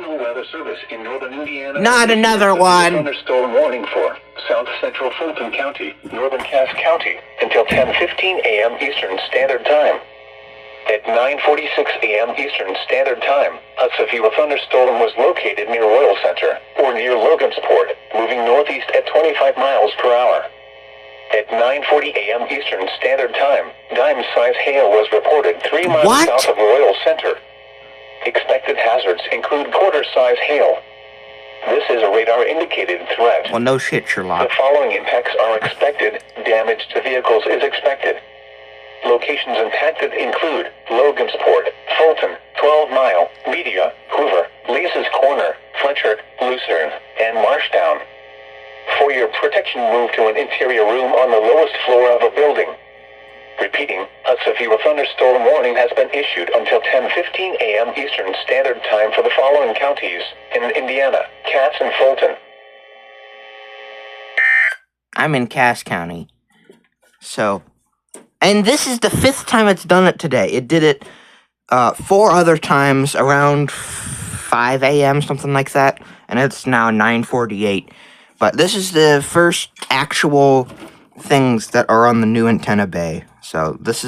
National Weather Service in northern Indiana. Not another one. Thunderstorm warning for south central Fulton County, northern Cass County, until 10:15 a.m. Eastern Standard Time. At 9:46 a.m. Eastern Standard Time, a severe thunderstorm was located near Royal Center, or near Logansport, moving northeast at 25 miles per hour. At 9:40 a.m. Eastern Standard Time, dime-size hail was reported 3 miles south of Royal Center. Expected hazards include quarter-size hail. This is a radar-indicated threat. Well, no shit, Sherlock. The following impacts are expected. Damage to vehicles is expected. Locations impacted include Logansport, Fulton, 12 Mile, Media, Hoover, Lisa's Corner, Fletcher, Lucerne, and Marshtown. For your protection, move to an interior room on the lowest floor of a building. Repeating, a severe thunderstorm warning has been issued until 10:15 a.m. Eastern Standard Time for the following counties in Indiana, Cass and Fulton. I'm in Cass County. So, and this is the 5th time it's done it today. It did it 4 other times around 5 a.m., something like that. And it's now 9:48. But this is the first actual things that are on the new antenna bay. So this is